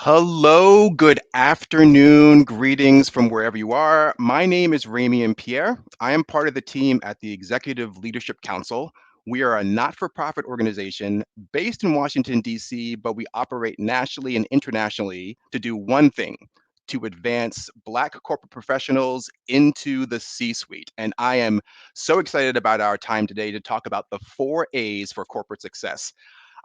Hello, good afternoon, greetings from wherever you are. My name is Ramy and Pierre. I am part of the team at the Executive Leadership Council. We are a not for profit organization based in Washington, D.C., but we operate nationally and internationally to do one thing to advance Black corporate professionals into the C suite. And I am so excited about our time today to talk about the 4 A's for corporate success.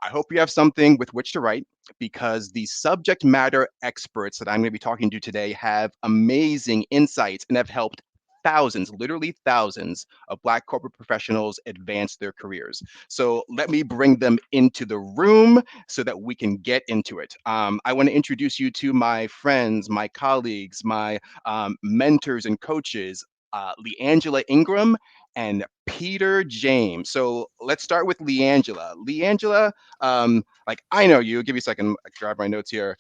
I hope you have something with which to write because the subject matter experts that I'm going to be talking to today have amazing insights and have helped thousands, literally thousands of Black corporate professionals advance their careers. So let me bring them into the room so that we can get into it. I want to introduce you to my friends, my colleagues, my mentors and coaches, Leangela Ingram and Peter James. So let's start with Leangela. Leangela, like I know you. Give me a second. I grab my notes here.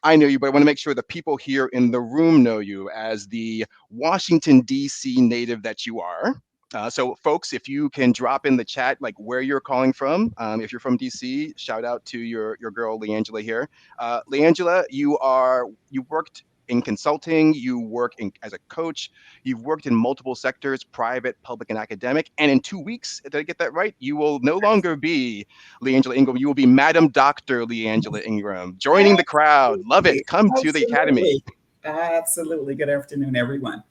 I know you, but I want to make sure the people here in the room know you as the Washington D.C. native that you are. So, folks, if you can drop in the chat like where you're calling from, if you're from DC, shout out to your girl Leangela here. Leangela, you worked in consulting, you work as a coach, you've worked in multiple sectors, private, public, and academic. And in 2 weeks, did I get that right? You will no longer be Leangela Ingram. You will be Madam Dr. Leangela Ingram, joining the crowd. Love it. Absolutely. Come to the academy. Absolutely. Absolutely. Good afternoon, everyone.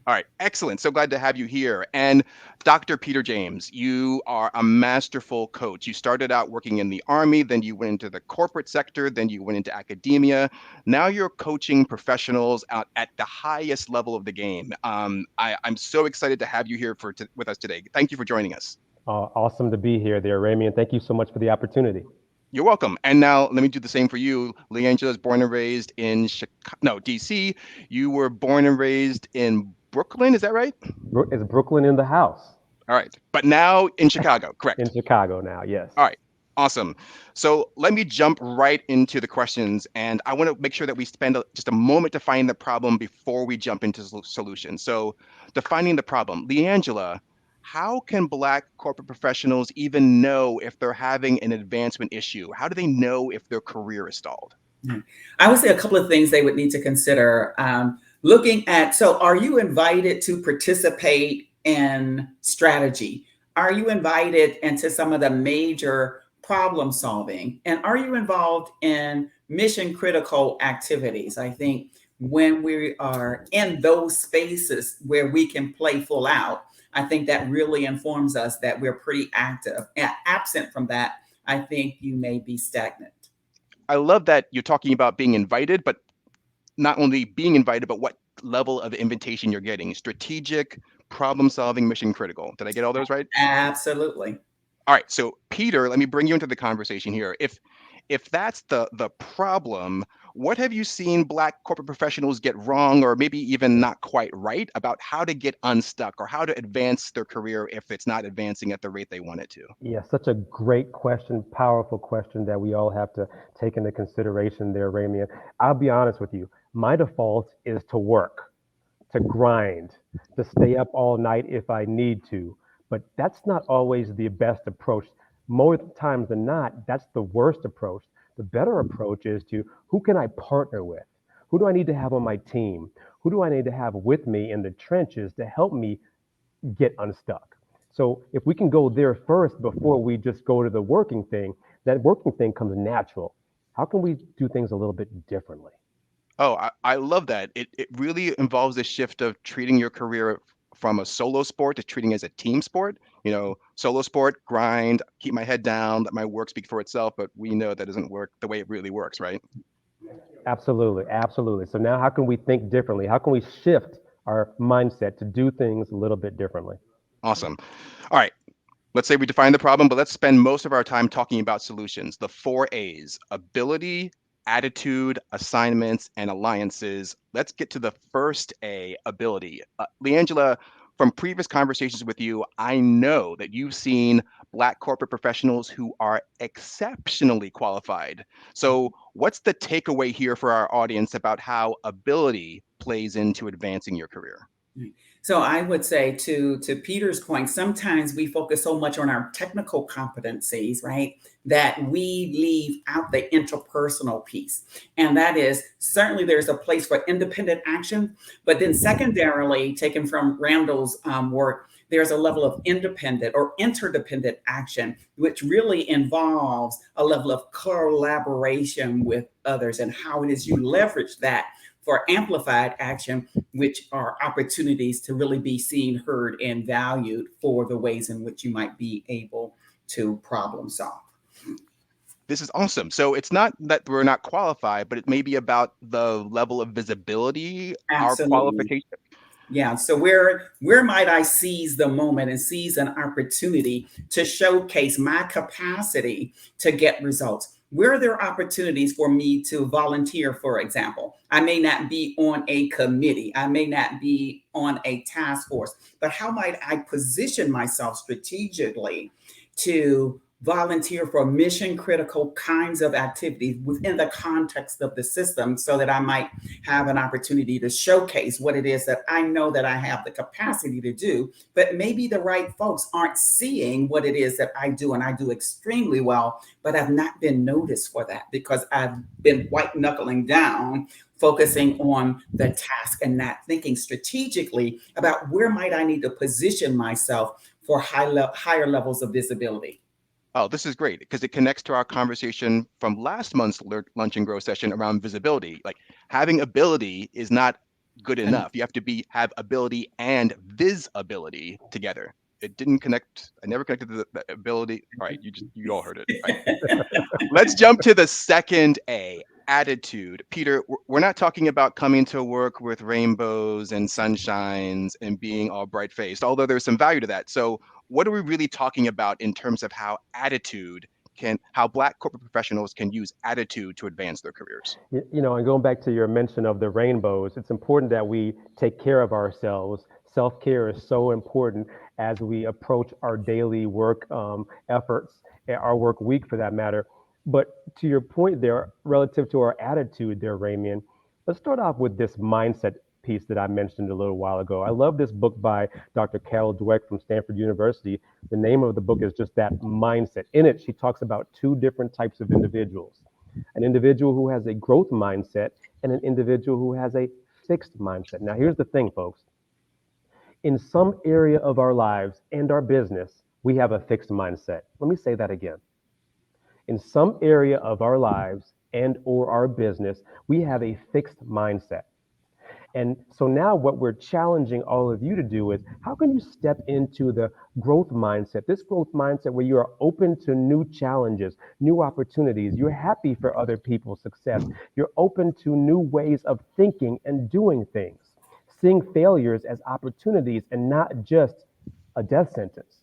All right, excellent. So glad to have you here. And Dr. Peter James, you are a masterful coach. You started out working in the Army, then you went into the corporate sector, then you went into academia. Now you're coaching professionals out at the highest level of the game. I'm so excited to have you here with us today. Thank you for joining us. Awesome to be here there, Ramy, and thank you so much for the opportunity. You're welcome. And now let me do the same for you. Leangela is born and raised in Chicago, no, DC. You were born and raised in Brooklyn, is that right? Is Brooklyn in the house? All right. But now in Chicago, correct? In Chicago now, yes. All right. Awesome. So let me jump right into the questions. And I want to make sure that we spend just a moment defining the problem before we jump into solutions. So, defining the problem. Leangela, how can Black corporate professionals even know if they're having an advancement issue? How do they know if their career is stalled? I would say a couple of things they would need to consider. Looking at, so are you invited to participate in strategy? Are you invited into some of the major problem solving? And are you involved in mission critical activities? I think when we are in those spaces where we can play full out, I think that really informs us that we're pretty active. And absent from that, I think you may be stagnant. I love that you're talking about being invited, but not only being invited, but what level of invitation you're getting. Strategic, problem solving, mission critical. Did I get all those right? Absolutely. All right, so Peter, let me bring you into the conversation here. If that's the problem, what have you seen Black corporate professionals get wrong, or maybe even not quite right, about how to get unstuck or how to advance their career if it's not advancing at the rate they want it to? Yeah, such a great question, powerful question that we all have to take into consideration there, Ramy. And I'll be honest with you, my default is to work, to grind, to stay up all night if I need to. But that's not always the best approach. More times than not, that's the worst approach. The better approach is to who can I partner with? Who do I need to have on my team? Who do I need to have with me in the trenches to help me get unstuck? So if we can go there first before we just go to the working thing, that working thing comes natural. How can we do things a little bit differently? Oh, I love that. It really involves a shift of treating your career from a solo sport to treating it as a team sport. Solo sport, grind, keep my head down, let my work speak for itself. But we know that doesn't work the way it really works, right? Absolutely, absolutely. So now how can we think differently? How can we shift our mindset to do things a little bit differently? Awesome. All right. Let's say we define the problem, but let's spend most of our time talking about solutions. The 4 A's: ability, attitude, assignments, and alliances. Let's get to the first A, ability. Leangela, from previous conversations with you, I know that you've seen Black corporate professionals who are exceptionally qualified. So, what's the takeaway here for our audience about how ability plays into advancing your career? So I would say to Peter's point, sometimes we focus so much on our technical competencies, right, that we leave out the interpersonal piece. And that is certainly there's a place for independent action, but then secondarily, taken from Randall's work, there's a level of independent or interdependent action, which really involves a level of collaboration with others and how it is you leverage that for amplified action, which are opportunities to really be seen, heard, and valued for the ways in which you might be able to problem solve. This is awesome. So it's not that we're not qualified, but it may be about the level of visibility, our Absolutely. qualification. Yeah. So where might I seize the moment and seize an opportunity to showcase my capacity to get results? Where are there opportunities for me to volunteer, for example? I may not be on a committee, I may not be on a task force, but how might I position myself strategically to volunteer for mission critical kinds of activities within the context of the system so that I might have an opportunity to showcase what it is that I know that I have the capacity to do, but maybe the right folks aren't seeing what it is that I do and I do extremely well, but I've not been noticed for that because I've been white knuckling down, focusing on the task and not thinking strategically about where might I need to position myself for higher levels of visibility. Oh, this is great because it connects to our conversation from last month's Lunch and Grow session around visibility. Like having ability is not good enough. You have to have ability and visibility together. It didn't connect. I never connected the ability. All right, you all heard it. All right. Let's jump to the second A, attitude. Peter, we're not talking about coming to work with rainbows and sunshines and being all bright faced, although there's some value to that. So, what are we really talking about in terms of how how Black corporate professionals can use attitude to advance their careers? And going back to your mention of the rainbows, it's important that we take care of ourselves. Self care is so important as we approach our daily work efforts, our work week for that matter. But to your point there, relative to our attitude there, Ramian, let's start off with this mindset piece that I mentioned a little while ago. I love this book by Dr. Carol Dweck from Stanford University. The name of the book is just that, mindset. In it, she talks about two different types of individuals: an individual who has a growth mindset and an individual who has a fixed mindset. Now, here's the thing, folks. In some area of our lives and our business, we have a fixed mindset. Let me say that again. In some area of our lives and or our business, we have a fixed mindset. And so now what we're challenging all of you to do is, how can you step into the growth mindset, this growth mindset where you are open to new challenges, new opportunities, you're happy for other people's success, you're open to new ways of thinking and doing things, seeing failures as opportunities and not just a death sentence.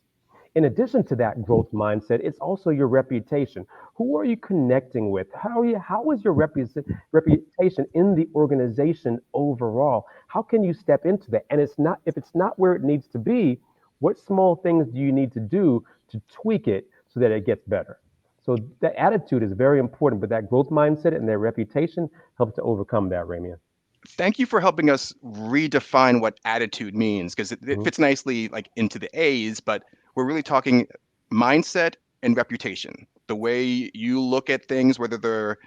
In addition to that growth mindset, it's also your reputation. Who are you connecting with? How is your reputation in the organization overall? How can you step into that? And if it's not where it needs to be, what small things do you need to do to tweak it so that it gets better? So the attitude is very important, but that growth mindset and their reputation helps to overcome that, Ramia. Thank you for helping us redefine what attitude means because it Mhm. fits nicely like into the A's, but we're really talking mindset and reputation. The way you look at things, whether they're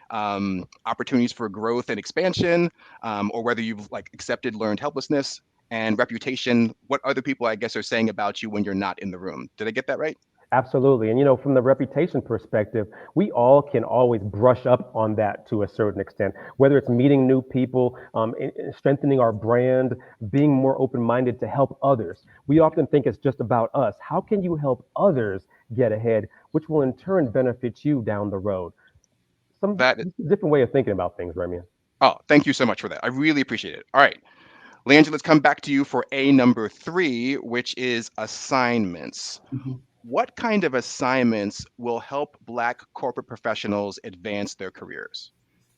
opportunities for growth and expansion, or whether you've like accepted learned helplessness, and reputation, what other people I guess are saying about you when you're not in the room. Did I get that right? Absolutely. And from the reputation perspective, we all can always brush up on that to a certain extent, whether it's meeting new people, strengthening our brand, being more open minded to help others. We often think it's just about us. How can you help others get ahead, which will in turn benefit you down the road? Some That different way of thinking about things, Remy. Oh, thank you so much for that. I really appreciate it. All right. Leandra, let's come back to you for A number 3, which is assignments. Mhm. What kind of assignments will help Black corporate professionals advance their careers?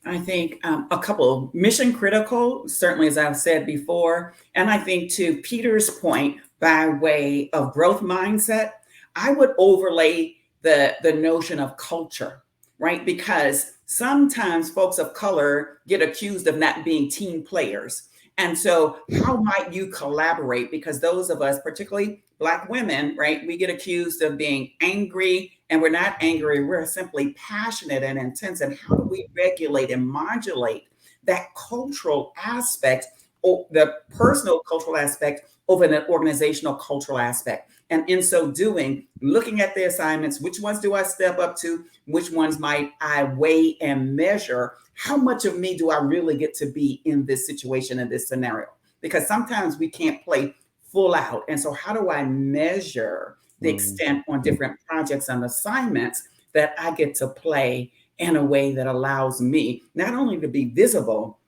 I think a couple mission critical, certainly, as I've said before. And I think to Peter's point, by way of growth mindset, I would overlay the notion of culture, right? Because sometimes folks of color get accused of not being team players. And so, how might you collaborate? Because those of us, particularly Black women, right, we get accused of being angry, and we're not angry, we're simply passionate and intense. And how do we regulate and modulate that cultural aspect, or the personal cultural aspect, over an organizational cultural aspect? And in so doing, looking at the assignments, which ones do I step up to? Which ones might I weigh and measure? How much of me do I really get to be in this situation, in this scenario? Because sometimes we can't play full out. And so, how do I measure the Mm, extent on different projects and assignments that I get to play in a way that allows me not only to be visible,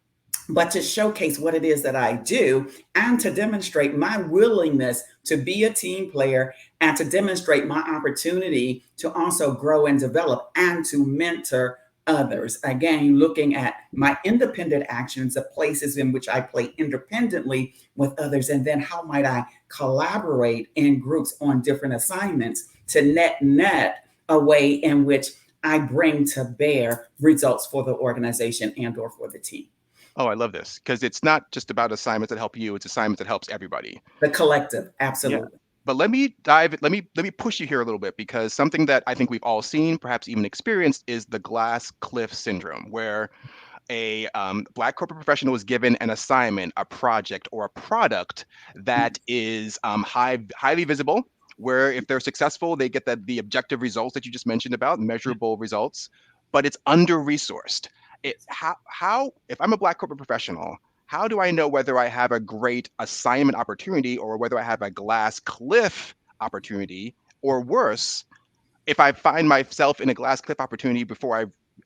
but to showcase what it is that I do and to demonstrate my willingness to be a team player and to demonstrate my opportunity to also grow and develop and to mentor others. Again, looking at my independent actions, the places in which I play independently with others, and then how might I collaborate in groups on different assignments to net a way in which I bring to bear results for the organization and or for the team. Oh, I love this because it's not just about assignments that help you; it's assignments that helps everybody. The collective, Yeah. absolutely. But let me push you here a little bit because something that I think we've all seen, perhaps even experienced, is the glass cliff syndrome, where a Black corporate professional is given an assignment, a project, or a product that is highly visible. Where if they're successful, they get the objective results that you just mentioned about, measurable results, but it's under resourced. How if I'm a Black corporate professional, how do I know whether I have a great assignment opportunity or whether I have a glass cliff opportunity, or worse, if I find myself in a glass cliff opportunity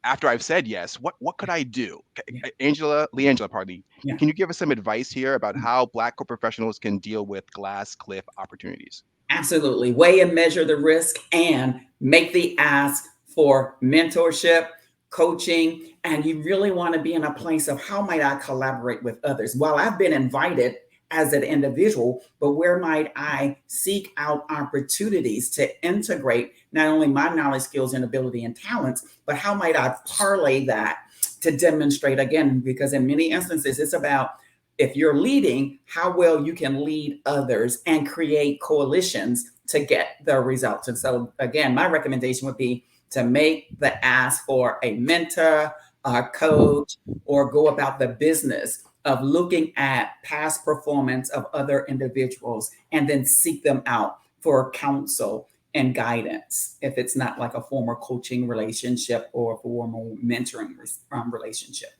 after I've said yes, what could I do? Yeah, Leangela, pardon me. yeah, Can you give us some advice here about how Black corporate professionals can deal with glass cliff opportunities? absolutely. Weigh and measure the risk and make the ask for mentorship, coaching, and you really want to be in a place of how might I collaborate with others? While I've been invited as an individual, but where might I seek out opportunities to integrate not only my knowledge, skills, and ability and talents, but how might I parlay that to demonstrate again? Because in many instances, it's about if you're leading, how well you can lead others and create coalitions to get the results. And so, again, my recommendation would be to make the ask for a mentor, a coach, or go about the business of looking at past performance of other individuals and then seek them out for counsel and guidance if it's not like a formal coaching relationship or a formal mentoring relationship.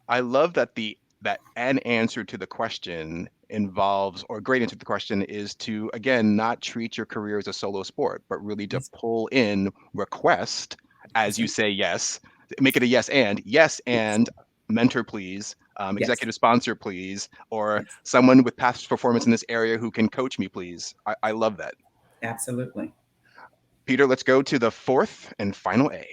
I love that an answer to the question involves, or a great answer to the question is to, again, not treat your career as a solo sport, but really to Yes, pull in request as that's you right. say yes, make it a yes Yes, and mentor please, yes, executive sponsor please, or yes, someone with past performance in this area who can coach me please. I love that. absolutely. Peter, let's go to the fourth and final A,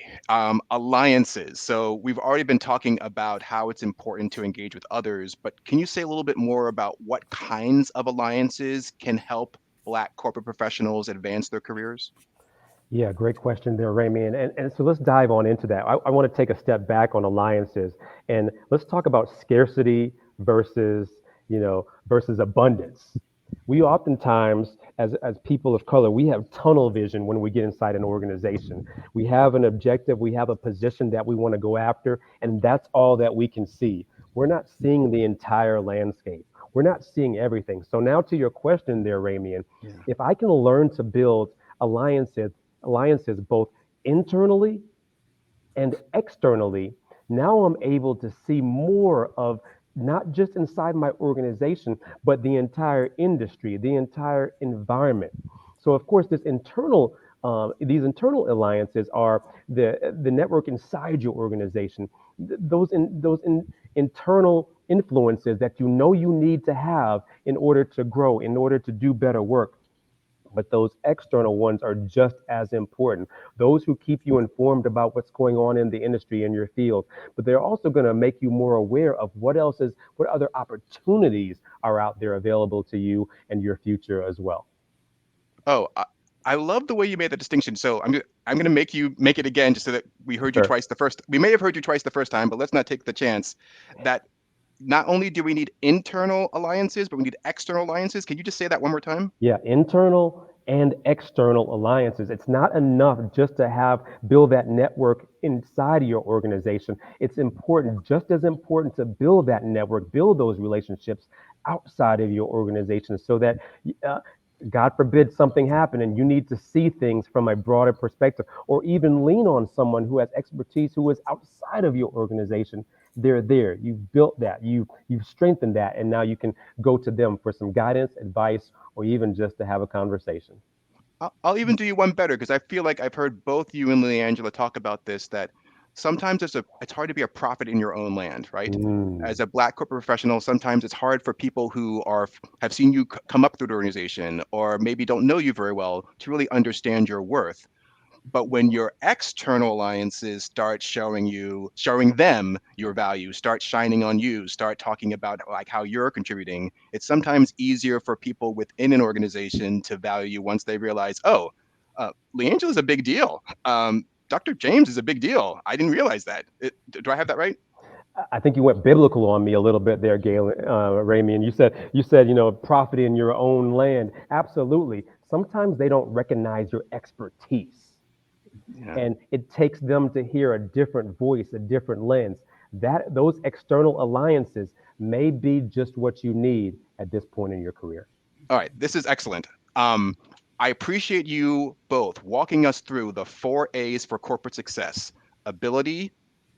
alliances. So we've already been talking about how it's important to engage with others, but can you say a little bit more about what kinds of alliances can help Black corporate professionals advance their careers? yeah, great question there, Ramy. And so let's dive on into that. I want to take a step back on alliances and let's talk about scarcity versus, versus abundance. We oftentimes, as people of color, we have tunnel vision when we get inside an organization. We have an objective, we have a position that we want to go after, and that's all that we can see. We're not seeing the entire landscape. We're not seeing everything. So now to your question there, Ramian, Yeah. if I can learn to build alliances, alliances both internally and externally, now I'm able to see more of not just inside my organization, but the entire industry, the entire environment. So, of course, these internal alliances are the network inside your organization. Those internal influences that you know you need to have in order to grow, in order to do better work, but those external ones are just as important. Those who keep you informed about what's going on in the industry in your field, but they're also going to make you more aware of what other opportunities are out there available to you and your future as well. Oh, I love the way you made the distinction. So I'm gonna make you make it again, just so that we heard you Sure. twice the first. We may have heard you twice the first time, but let's not take the chance that not only do we need internal alliances, but we need external alliances. Can you just say that one more time? Yeah, internal and external alliances. It's not enough just to have build that network inside of your organization. It's important, just as important to build that network, build those relationships outside of your organization so that uh, God forbid something happen and you need to see things from a broader perspective or even lean on someone who has expertise who is outside of your organization. They're there. You've built that. You've strengthened that, and now you can go to them for some guidance, advice, or even just to have a conversation. I'll even do you one better because I feel like I've heard both you and Leangela talk about this, that sometimes it's hard to be a prophet in your own land, right? Mm. As a black corporate professional, sometimes it's hard for people who have seen you come up through the organization or maybe don't know you very well to really understand your worth. But when your external alliances start showing them your value, start shining on you, start talking about like how you're contributing, it's sometimes easier for people within an organization to value you once they realize, oh, Leangela is a big deal. Dr. James is a big deal. I didn't realize that. Do I have that right? I think you went biblical on me a little bit there, Gail, Ramy, and profit in your own land. Absolutely. Sometimes they don't recognize your expertise, Yeah. and it takes them to hear a different voice, a different lens. That those external alliances may be just what you need at this point in your career. All right, this is excellent. Um, I appreciate you both walking us through the 4 A's for corporate success: ability,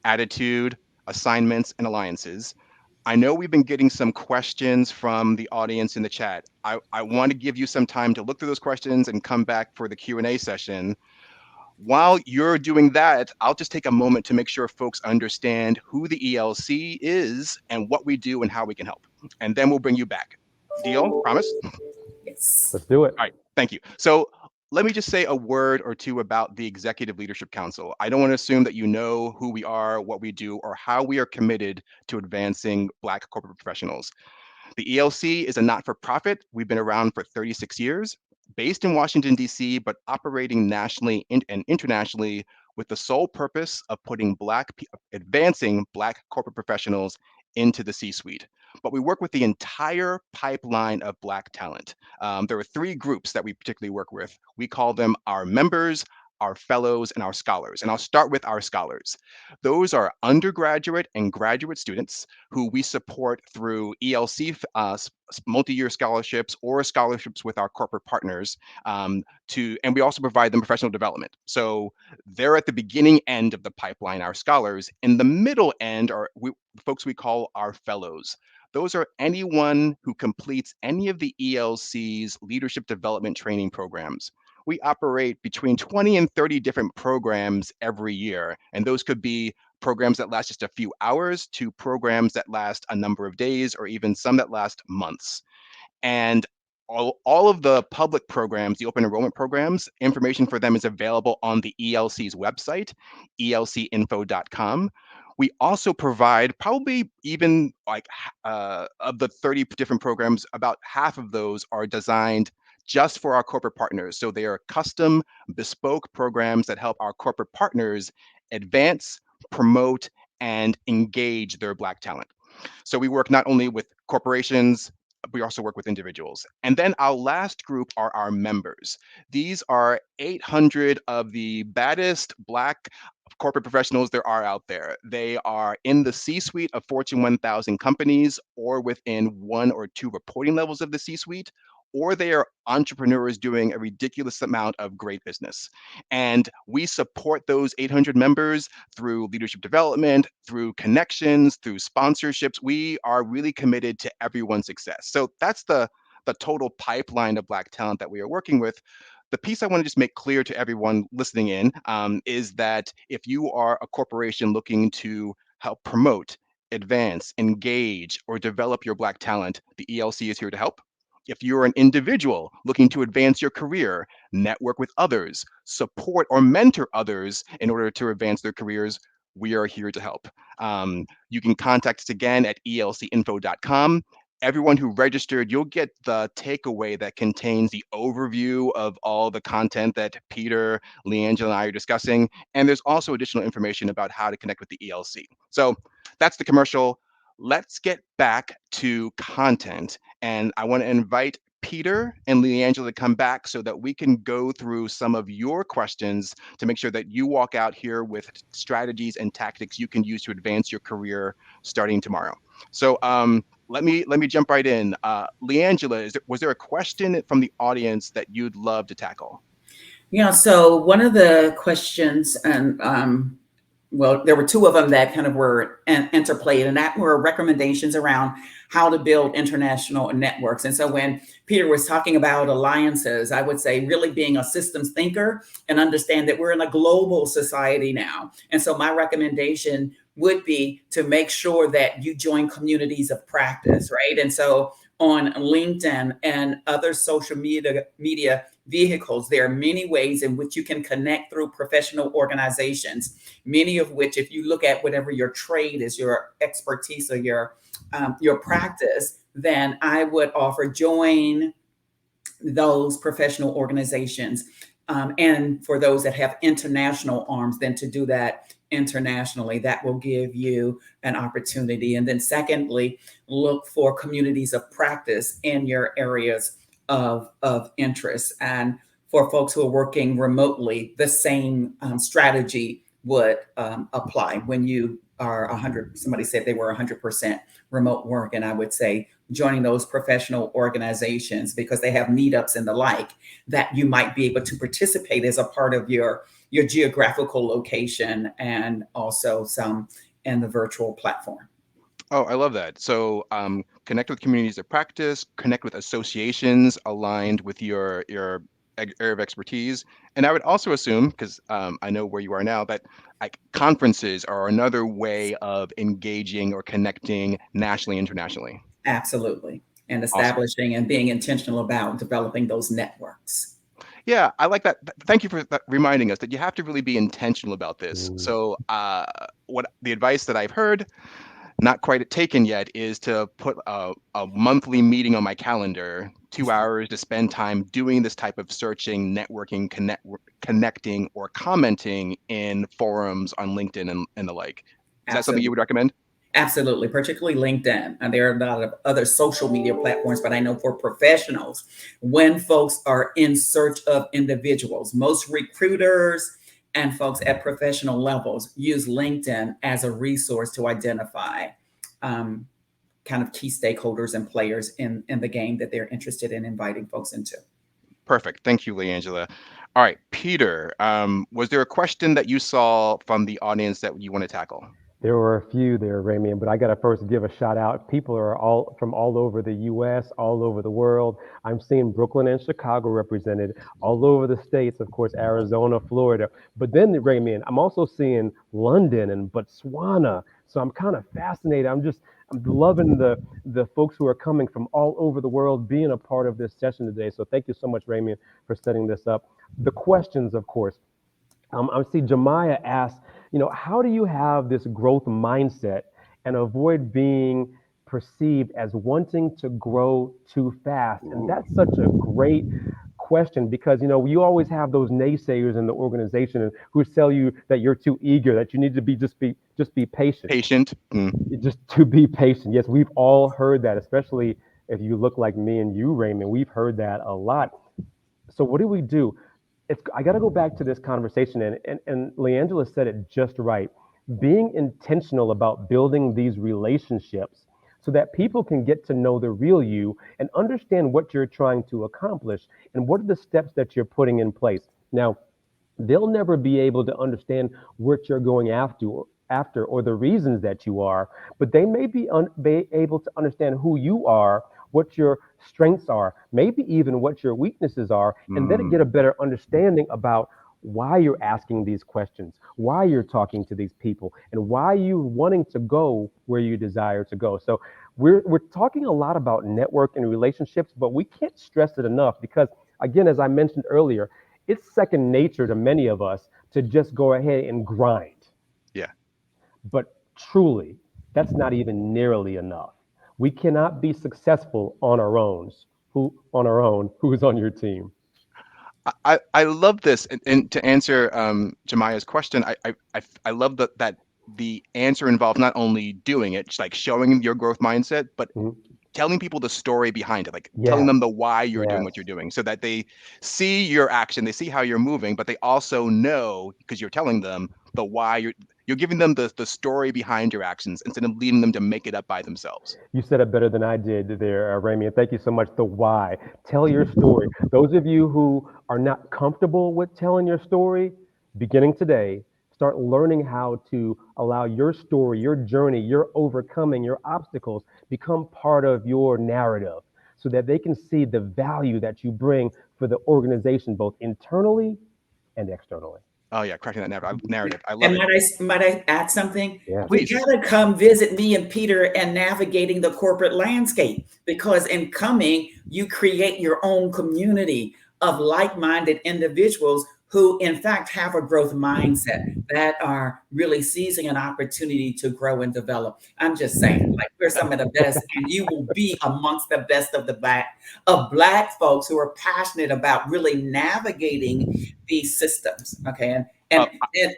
attitude, assignments, and alliances. I know we've been getting some questions from the audience in the chat. I want to give you some time to look through those questions and come back for the Q&A session. While you're doing that, I'll just take a moment to make sure folks understand who the ELC is and what we do and how we can help. And then we'll bring you back. Deal? Promise? Yes. Let's do it. All right, thank you. So let me just say a word or two about the Executive Leadership Council. I don't want to assume that you know who we are, what we do, or how we are committed to advancing Black corporate professionals. The ELC is a not for profit. We've been around for 36 years, based in Washington, D.C., but operating nationally and internationally with the sole purpose of advancing Black corporate professionals into the C suite. But we work with the entire pipeline of Black talent. There are 3 groups that we particularly work with. We call them our members, our fellows, and our scholars. And I'll start with our scholars. Those are undergraduate and graduate students who we support through ELC multi-year scholarships or scholarships with our corporate partners. And we also provide them professional development. So they're at the beginning end of the pipeline, our scholars. In the middle end are folks we call our fellows. Those are anyone who completes any of the ELC's leadership development training programs. We operate between 20 and 30 different programs every year, and those could be programs that last just a few hours to programs that last a number of days or even some that last months. And all of the public programs, the open enrollment programs, information for them is available on the ELC's website, elcinfo.com. We also provide probably even like of the 30 different programs, about half of those are designed just for our corporate partners. So they are custom, bespoke programs that help our corporate partners advance, promote, and engage their Black talent. So we work not only with corporations, we also work with individuals. And then our last group are our members. These are 800 of the baddest Black corporate professionals there are out there. They are in the C suite of Fortune 1000 companies or within 1 or 2 reporting levels of the C suite, or they are entrepreneurs doing a ridiculous amount of great business. And we support those 800 members through leadership development, through connections, through sponsorships. We are really committed to everyone's success. So that's the total pipeline of Black talent that we are working with. The piece I want to just make clear to everyone listening in is that if you are a corporation looking to help promote, advance, engage, or develop your Black talent, the ELC is here to help. If you're an individual looking to advance your career, network with others, support or mentor others in order to advance their careers, we are here to help. You can contact us again at elcinfo.com. Everyone who registered, you'll get the takeaway that contains the overview of all the content that Peter, Leangela, and I are discussing. And there's also additional information about how to connect with the ELC. So that's the commercial. let's get back to content. And I want to invite Peter and Leangela to come back so that we can go through some of your questions to make sure that you walk out here with strategies and tactics you can use to advance your career starting tomorrow. So let me jump right in. Leangela, was there a question from the audience that you'd love to tackle? Yeah, so one of the questions, and well, there were two of them that kind of were interplayed, and that were recommendations around how to build international networks. And so when Peter was talking about alliances, I would say really being a systems thinker and understand that we're in a global society now. And so my recommendation would be to make sure that you join communities of practice, right? And so on LinkedIn and other social media vehicles, there are many ways in which you can connect through professional organizations, many of which, if you look at whatever your trade is, your expertise or your practice, then I would offer join those professional organizations. And for those that have international arms, then to do that internationally, that will give you an opportunity. And then secondly, look for communities of practice in your areas of interest. And for folks who are working remotely, the same strategy would apply. When you are 100, somebody said they were 100% remote work, and I would say joining those professional organizations because they have meetups and the like that you might be able to participate as a part of your geographical location, and also some in the virtual platform. Oh, I love that. So, connect with communities of practice, connect with associations aligned with your area of expertise, and I would also assume, because I know where you are now, that like conferences are another way of engaging or connecting nationally, internationally. Absolutely. And Awesome. establishing and being intentional about developing those networks. Yeah, I like that. Thank you for reminding us that you have to really be intentional about this. Mm. So, what the advice that I've heard, not quite taken yet, is to put a monthly meeting on my calendar, 2 hours to spend time doing this type of searching, networking, connecting, or commenting in forums on LinkedIn and the like. Is that something you Absolutely. would recommend? Absolutely, particularly LinkedIn. And there are a lot of other social media platforms, but I know for professionals, when folks are in search of individuals, most recruiters and folks at professional levels use LinkedIn as a resource to identify um, kind of key stakeholders and players in the game that they're interested in inviting folks into. Perfect. Thank you, Leangela. All right, Peter, was there a question that you saw from the audience that you want to tackle? There were a few there, Ramian, but I got to first give a shout out. People are all from all over the U.S., all over the world. I'm seeing Brooklyn and Chicago represented, all over the states, of course, Arizona, Florida. But then, Ramian, I'm also seeing London and Botswana. So I'm kind of fascinated. I'm loving the folks who are coming from all over the world being a part of this session today. So thank you so much, Ramian, for setting this up. The questions, of course. I see Jemiah asked, how do you have this growth mindset and avoid being perceived as wanting to grow too fast? And that's such a great question because, you always have those naysayers in the organization who tell you that you're too eager, that you need to just be patient. Patient. Just to be patient. Yes, we've all heard that, especially if you look like me and you, Raymond. We've heard that a lot. So what do we do? I got to go back to this conversation, and Leangela said it just right. Being intentional about building these relationships so that people can get to know the real you and understand what you're trying to accomplish and what are the steps that you're putting in place. Now, they'll never be able to understand what you're going after or the reasons that you are, but they may be able to understand who you are, what your strengths are, maybe even what your weaknesses are, and then Mm. get a better understanding about why you're asking these questions, why you're talking to these people, and why you're wanting to go where you desire to go. So we're talking a lot about network and relationships, but we can't stress it enough because, again, as I mentioned earlier, it's second nature to many of us to just go ahead and grind. Yeah. But truly, that's not even nearly enough. We cannot be successful on our own. Who's on your team? I love this, and to answer Jemiah's question, I love that the answer involves not only doing it, just like showing your growth mindset, but Mhm. telling people the story behind it, like telling Yes, them the why you're doing yes. what you're doing, so that they see your action, they see how you're moving, but they also know, because you're telling them the why, you're giving them the story behind your actions instead of leading them to make it up by themselves. You said it better than I did there, Ramy, and thank you so much. The why. Tell your story. Those of you who are not comfortable with telling your story, beginning today, start learning how to allow your story, your journey, your overcoming, your obstacles become part of your narrative so that they can see the value that you bring for the organization, both internally and externally. Oh yeah, cracking that narrative. I love And it. might I add something? Yes. You Please. gotta come visit me and Peter and navigating the corporate landscape, because in coming, you create your own community of like-minded individuals who in fact have a growth mindset, that are really seizing an opportunity to grow and develop. I'm just saying, like, we're some of the best, and you will be amongst the best of the black folks who are passionate about really navigating these systems. Okay. Uh,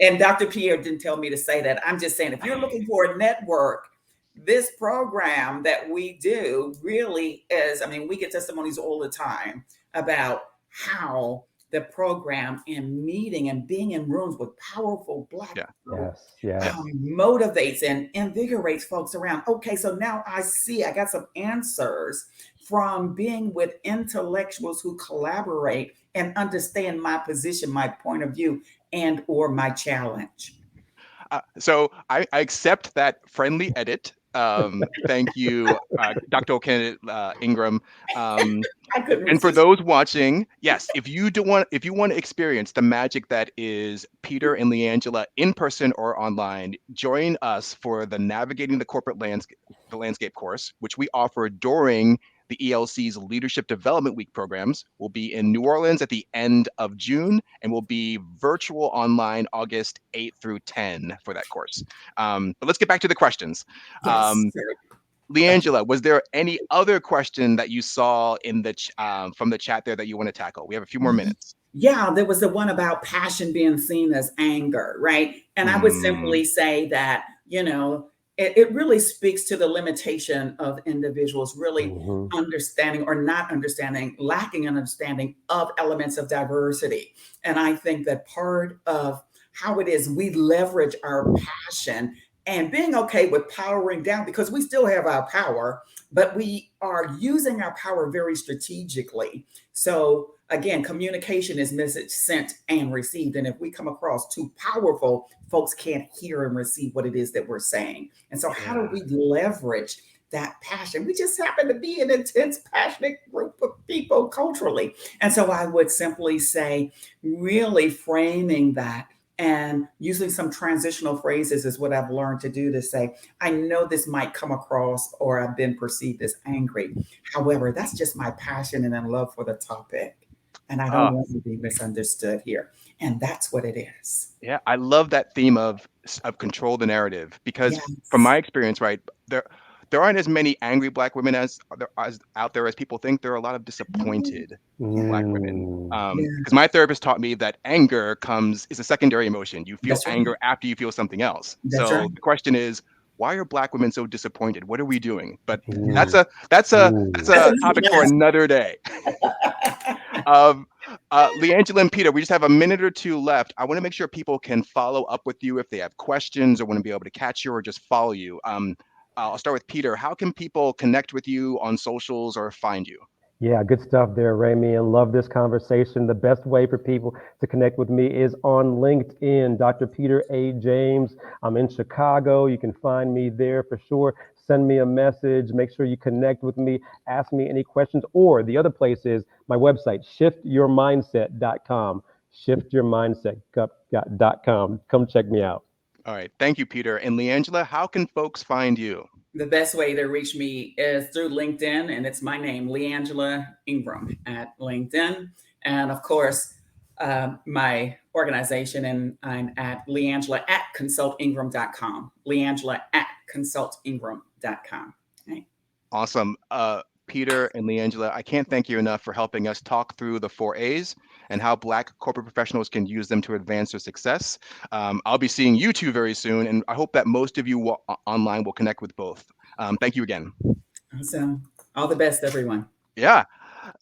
And Dr. Pierre didn't tell me to say that. I'm just saying, if you're looking for a network, this program that we do really is, I mean, we get testimonies all the time about how the program and meeting and being in rooms with powerful Black yeah. folk Yes. Yes. motivates and invigorates folks around. Okay, so now I got some answers from being with intellectuals who collaborate and understand my position, my point of view, and or my challenge. So I accept that friendly edit. Thank you, Dr. Kenneth Ingram. Um, I couldn't and for resist. those watching, yes, if you want to experience the magic that is Peter and Leangela in person or online, join us for the Navigating the Corporate Landscape course, which we offer during the ELC's Leadership Development Week programs. Will be in New Orleans at the end of June, and will be virtual online August 8 through 10 for that course. But let's get back to the questions. Yes. Um, Leangela, was there any other question that you saw in the from the chat there that you want to tackle? We have a few more minutes. Yeah, there was the one about passion being seen as anger, right? And I would Mm, simply say that, it really speaks to the limitation of individuals really Hmm. understanding or not understanding, lacking an understanding of elements of diversity. And I think that part of how it is we leverage our passion and being okay with powering down, because we still have our power, but we are using our power very strategically. So again, communication is message sent and received. And if we come across too powerful, folks can't hear and receive what it is that we're saying. And so, how do yeah. we leverage that passion? We just happen to be an intense, passionate group of people culturally. And so, I would simply say, really framing that and using some transitional phrases is what I've learned to do, to say, I know this might come across or I've been perceived as angry. However, that's just my passion and love for the topic. And I don't Uh, want to be misunderstood here. And that's what it is. yeah, I love that theme of control the narrative, because from Yes. my experience, right, there aren't as many angry Black women as out there as people think. There are a lot of No. disappointed Black Yeah. women. Mm. Yeah. Because my therapist taught me that anger is a secondary emotion. You feel That's right. anger after you feel something else. That's right. So the question is, why are Black women so disappointed? What are we doing? But Yeah. that's Mm. a that's a that's Mm. That's a another topic for another day. Um, Leangela and Peter, we just have a minute or two left. I want to make sure people can follow up with you if they have questions or want to be able to catch you or just follow you. I'll start with Peter. How can people connect with you on socials or find you? Yeah, good stuff there, Ramy, and love this conversation. The best way for people to connect with me is on LinkedIn, Dr. Peter A. James. I'm in Chicago. You can find me there for sure. Send me a message. Make sure you connect with me. Ask me any questions. Or the other place is my website, shiftyourmindset.com. Shiftyourmindset.com. Come check me out. All right. Thank you, Peter. And Leangela, how can folks find you? The best way to reach me is through LinkedIn, and it's my name, Leangela Ingram, at LinkedIn. And of course, my organization, and I'm at Leangela at consultingram.com. Leangela at consultingram.com. Right. Awesome. Peter, and Leangela, I can't thank you enough for helping us talk through the 4 A's and how Black corporate professionals can use them to advance their success. I'll be seeing you two very soon, and I hope that most of you online will connect with both. Thank you again. Awesome. All the best, everyone. Yeah.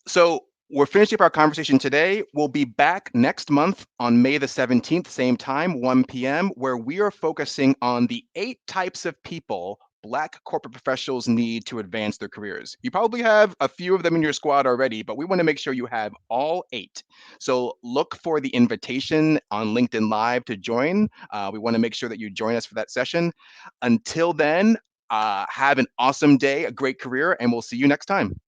So we're finishing up our conversation today. We'll be back next month on May the 17th, same time, 1 p.m., where we are focusing on the 8 types of people Black corporate professionals need to advance their careers. You probably have a few of them in your squad already, but we want to make sure you have all 8. So look for the invitation on LinkedIn Live to join. We want to make sure that you join us for that session. Until then, have an awesome day, a great career, and we'll see you next time.